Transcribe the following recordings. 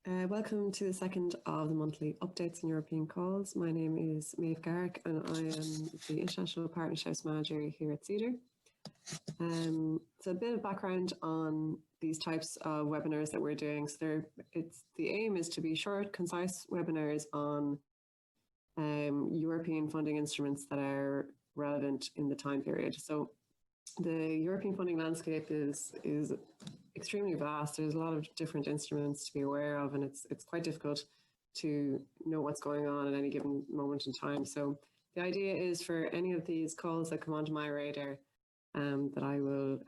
Welcome to the second of the monthly updates on European calls. My name is Méabh Garrick and I am the International Partnerships Manager here at CeADAR. So a bit of background on these types of webinars that we're doing. So the aim is to be short, concise webinars on European funding instruments that are relevant in the time period. So the European funding landscape is extremely vast. There's a lot of different instruments to be aware of, and it's quite difficult to know what's going on at any given moment in time. So the idea is for any of these calls that come onto my radar, that I will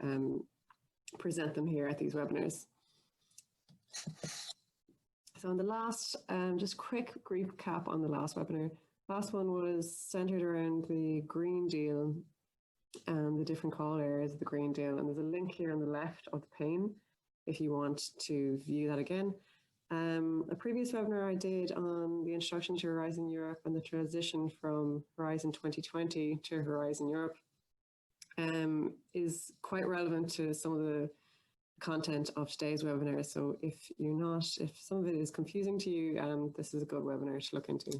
present them here at these webinars. So on the last, just quick recap on the last webinar. Last one was centered around the Green Deal and the different call areas of the Green Deal. And there's a link here on the left of the pane if you want to view that again. A previous webinar I did on the introduction to Horizon Europe and the transition from Horizon 2020 to Horizon Europe is quite relevant to some of the content of today's webinar. So if some of it is confusing to you, this is a good webinar to look into.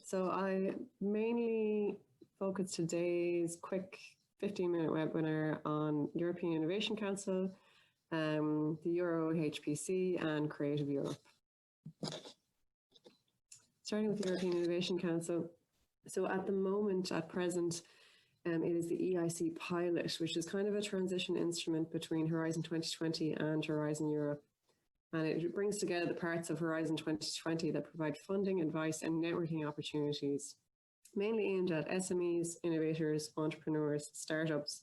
So I mainly focus today's quick 15-minute webinar on European Innovation Council, the Euro HPC and Creative Europe. Starting with the European Innovation Council. So at the moment, at present, it is the EIC pilot, which is kind of a transition instrument between Horizon 2020 and Horizon Europe. And it brings together the parts of Horizon 2020 that provide funding, advice, and networking opportunities, mainly aimed at SMEs, innovators, entrepreneurs, startups,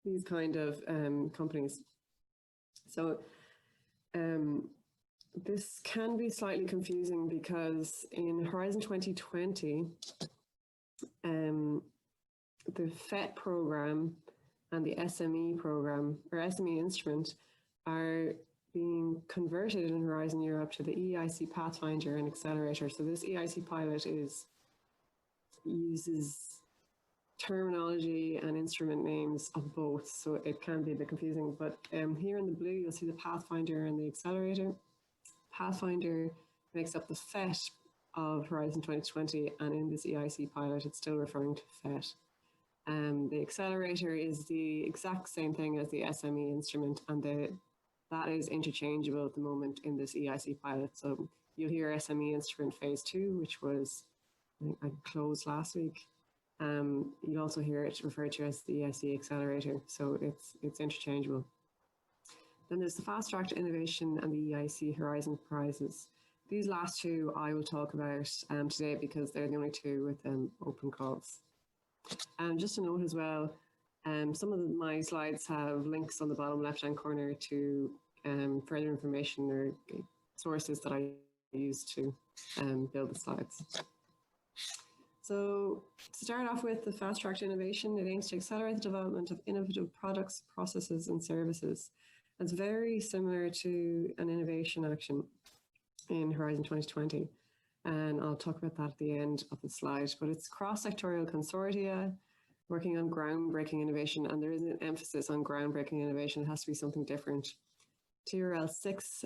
these kind of companies. So this can be slightly confusing because in Horizon 2020, the FET program and the SME program, or SME instrument, are being converted in Horizon Europe to the EIC Pathfinder and Accelerator. So this EIC pilot uses terminology and instrument names of both, so it can be a bit confusing. But here in the blue, you'll see the Pathfinder and the Accelerator. Pathfinder makes up the FET of Horizon 2020, and in this EIC pilot, it's still referring to FET. The Accelerator is the exact same thing as the SME instrument, and that is interchangeable at the moment in this EIC pilot. So you'll hear SME instrument phase 2, which was I closed last week. You'll also hear it referred to as the EIC Accelerator, so it's interchangeable. Then there's the Fast Track to Innovation and the EIC Horizon Prizes. These last two I will talk about today because they're the only two with open calls. Just a note as well, some of my slides have links on the bottom left-hand corner to further information or sources that I use to build the slides. So to start off with the Fast Track to Innovation, it aims to accelerate the development of innovative products, processes and services. It's very similar to an innovation action in Horizon 2020. And I'll talk about that at the end of the slide, but it's cross-sectorial consortia working on groundbreaking innovation, and there is an emphasis on groundbreaking innovation. It has to be something different. TRL 6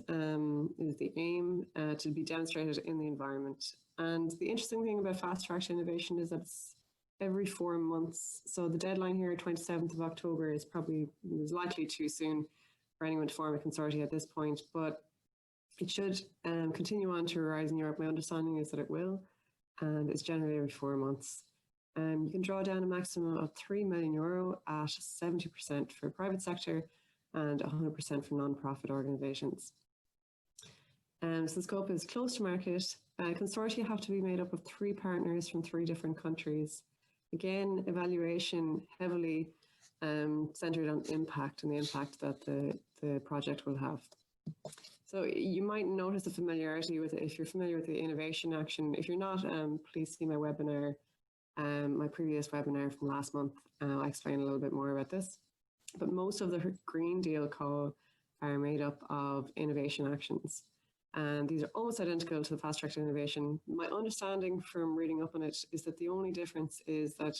is the aim to be demonstrated in the environment. And the interesting thing about Fast Track to Innovation is that it's every 4 months. So the deadline here, 27th of October, is likely too soon for anyone to form a consortia at this point, but it should continue on to Horizon Europe. My understanding is that it will, and it's generally every 4 months. You can draw down a maximum of €3 million at 70% for private sector and 100% for non-profit organisations. So the scope is close to market. Consortia have to be made up of 3 partners from 3 different countries. Again, evaluation heavily centred on impact and the impact that the project will have. So you might notice a familiarity with it if you're familiar with the innovation action. If you're not, please see my webinar, my previous webinar from last month. I'll explain a little bit more about this. But most of the Green Deal call are made up of innovation actions. And these are almost identical to the Fast Track to Innovation. My understanding from reading up on it is that the only difference is that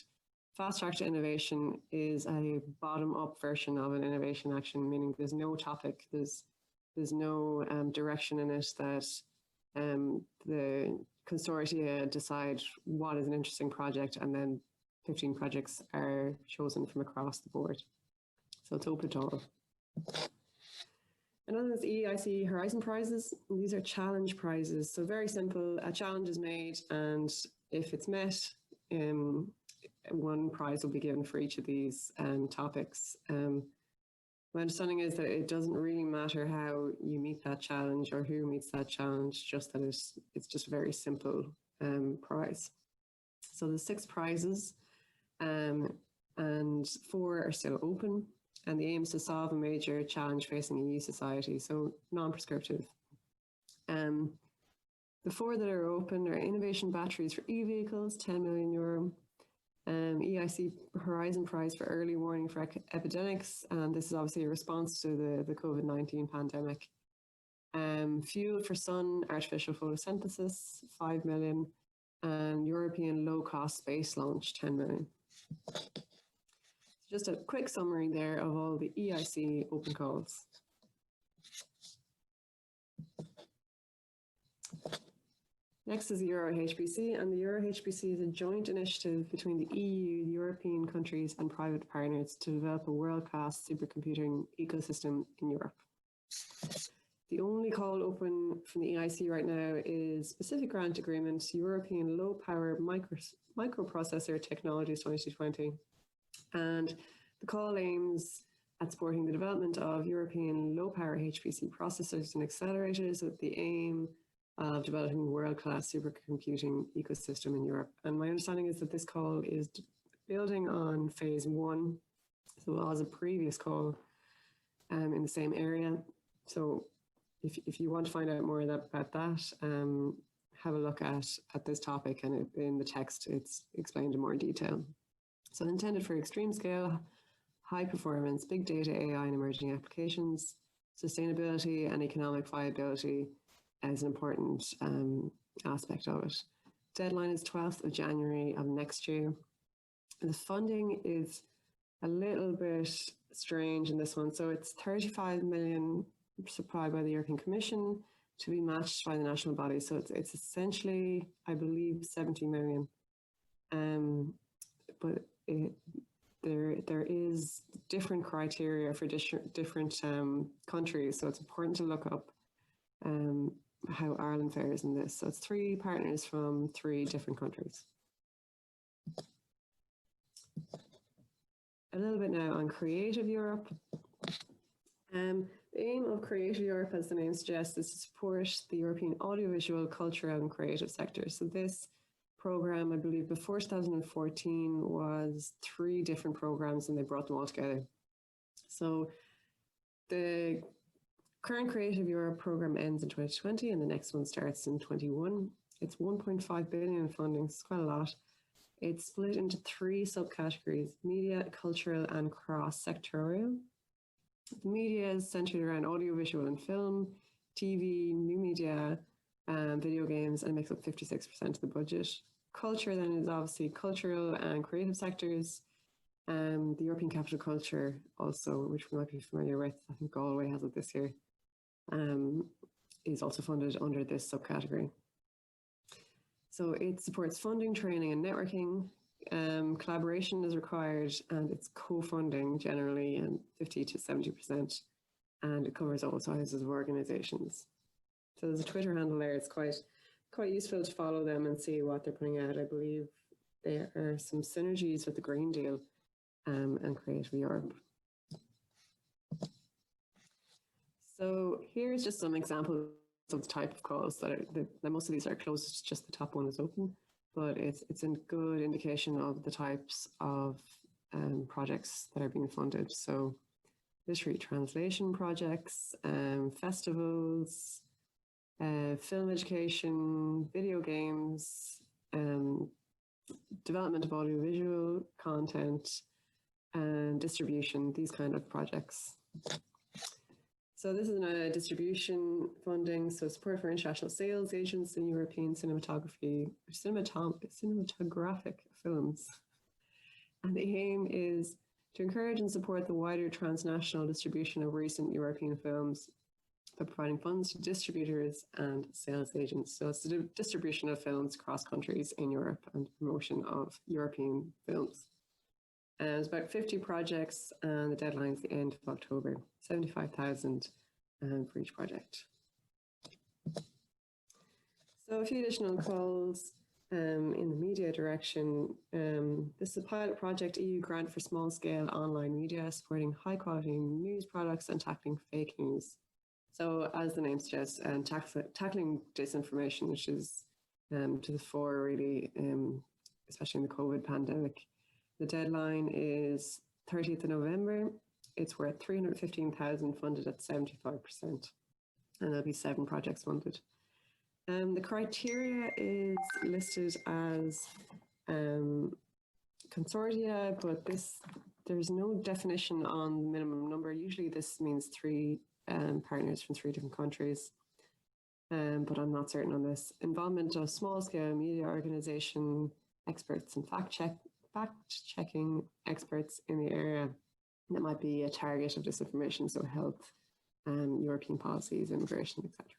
Fast Track to Innovation is a bottom-up version of an innovation action, meaning there's no topic, there's There's no direction in it that the consortia decide what is an interesting project, and then 15 projects are chosen from across the board. So it's open to all. Another is EIC Horizon Prizes. These are challenge prizes. So very simple, a challenge is made, and if it's met, one prize will be given for each of these topics. My understanding is that it doesn't really matter how you meet that challenge or who meets that challenge, just that it's just a very simple prize. So there's 6 prizes, and 4 are still open. And the aim is to solve a major challenge facing EU society, so non-prescriptive. The 4 that are open are innovation batteries for e-vehicles, €10 million. EIC Horizon Prize for early warning for epidemics, and this is obviously a response to the COVID-19 pandemic. Fuel for sun, artificial photosynthesis, 5 million, and European low-cost space launch, 10 million. Just a quick summary there of all the EIC open calls. Next is the Euro-HPC, and the Euro-HPC is a joint initiative between the EU, the European countries and private partners to develop a world-class supercomputing ecosystem in Europe. The only call open from the EIC right now is Specific Grant Agreement, European Low Power Microprocessor Technologies 2020. And the call aims at supporting the development of European low-power HPC processors and accelerators with the aim of developing a world-class supercomputing ecosystem in Europe. And my understanding is that this call is building on phase 1. So it was a previous call in the same area. So if you want to find out more about that, have a look at this topic, and in the text it's explained in more detail. So intended for extreme scale, high performance, big data, AI and emerging applications, sustainability and economic viability is an important aspect of it. Deadline is 12th of January of next year. The funding is a little bit strange in this one. So it's 35 million supplied by the European Commission to be matched by the national body. So it's essentially, I believe, 70 million. But there is different criteria for different countries, so it's important to look up how Ireland fares in this. So it's 3 partners from 3 different countries. A little bit now on Creative Europe. The aim of Creative Europe, as the name suggests, is to support the European audiovisual, cultural and creative sector. So this program, I believe, before 2014 was 3 different programs, and they brought them all together. So the current Creative Europe program ends in 2020, and the next one starts in 21. It's 1.5 billion in funding, so it's quite a lot. It's split into 3 subcategories: media, cultural and cross-sectorial. The media is centered around audiovisual and film, TV, new media, video games, and it makes up 56% of the budget. Culture then is obviously cultural and creative sectors. The European Capital Culture also, which we might be familiar with, I think Galway has it this year, is also funded under this subcategory. So it supports funding, training and networking. Collaboration is required, and it's co-funding generally, and 50 to 70%. And it covers all sizes of organizations. So there's a Twitter handle there. It's quite useful to follow them and see what they're putting out. I believe there are some synergies with the Green Deal and Creative Europe. So here's just some examples of the type of calls that most of these are closed, just the top one is open, but it's a good indication of the types of projects that are being funded. So literary translation projects, festivals, film education, video games, development of audiovisual content, and distribution, these kind of projects. So this is a distribution funding, so support for international sales agents in European cinematographic films. And the aim is to encourage and support the wider transnational distribution of recent European films by providing funds to distributors and sales agents. So it's the distribution of films across countries in Europe and promotion of European films. It's about 50 projects, and the deadline is the end of October. 75,000 for each project. So a few additional calls in the media direction. This is a pilot project EU grant for small-scale online media, supporting high-quality news products and tackling fake news. So, as the name suggests, tackling disinformation, which is to the fore, really, especially in the COVID pandemic. The deadline is 30th of November. It's worth 315,000 funded at 75%, and there'll be 7 projects funded. The criteria is listed as consortia, but there's no definition on the minimum number. Usually this means 3 partners from 3 different countries, but I'm not certain on this. Involvement of small-scale media organization experts and fact-checking experts in the area that might be a target of disinformation, so health, European policies, immigration, etc.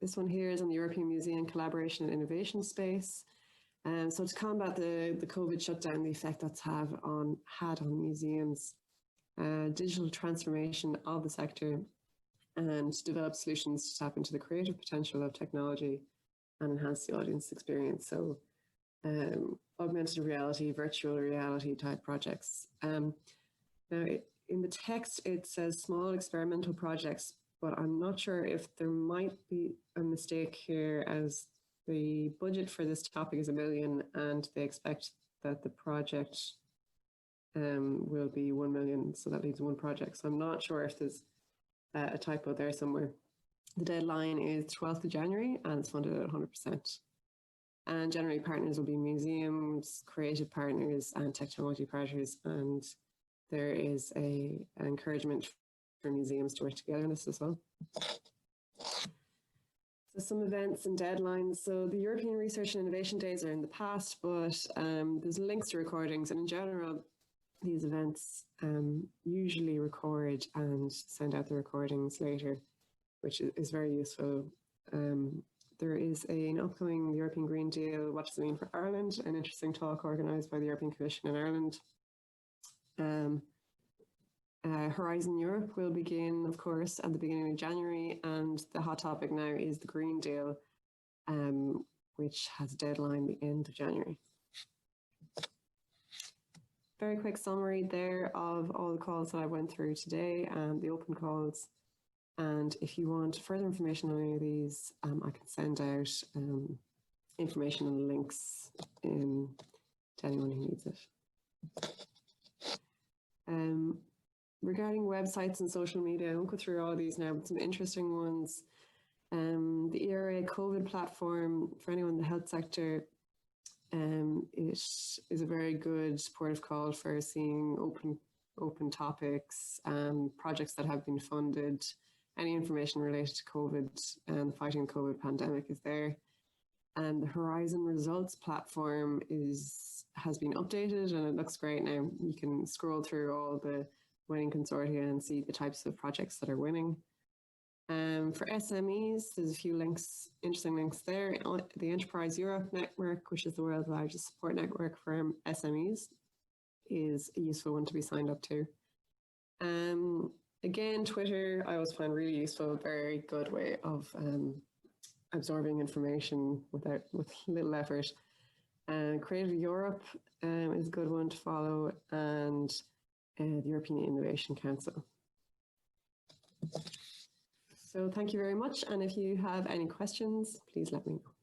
This one here is on the European Museum collaboration and innovation space. So to combat the COVID shutdown, the effect that's had on museums, digital transformation of the sector, and develop solutions to tap into the creative potential of technology and enhance the audience experience. So augmented reality, virtual reality type projects. Now, in the text, it says small experimental projects, but I'm not sure if there might be a mistake here, as the budget for this topic is $1 million, and they expect that the project will be 1 million, so that leaves 1 project. So I'm not sure if there's a typo there somewhere. The deadline is 12th of January, and it's funded at 100%. And generally partners will be museums, creative partners, and technology partners, and there is an encouragement for museums to work together on this as well. So some events and deadlines. So the European Research and Innovation Days are in the past, but there's links to recordings, and in general, these events usually record and send out the recordings later, which is very useful. There is an upcoming European Green Deal, What Does It Mean for Ireland? An interesting talk organised by the European Commission in Ireland. Horizon Europe will begin, of course, at the beginning of January, and the hot topic now is the Green Deal, which has a deadline the end of January. Very quick summary there of all the calls that I went through today and the open calls. And if you want further information on any of these, I can send out information and links to anyone who needs it. Regarding websites and social media, I won't go through all of these now, but some interesting ones. The ERA COVID platform, for anyone in the health sector, it is a very good supportive call for seeing open topics, projects that have been funded. Any information related to COVID and fighting the COVID pandemic is there. And the Horizon Results platform has been updated, and it looks great now. You can scroll through all the winning consortia and see the types of projects that are winning. For SMEs, there's a few links, interesting links there. The Enterprise Europe Network, which is the world's largest support network for SMEs, is a useful one to be signed up to. Again, Twitter, I always find really useful, very good way of absorbing information with little effort. Creative Europe is a good one to follow, and the European Innovation Council. So thank you very much, and if you have any questions, please let me know.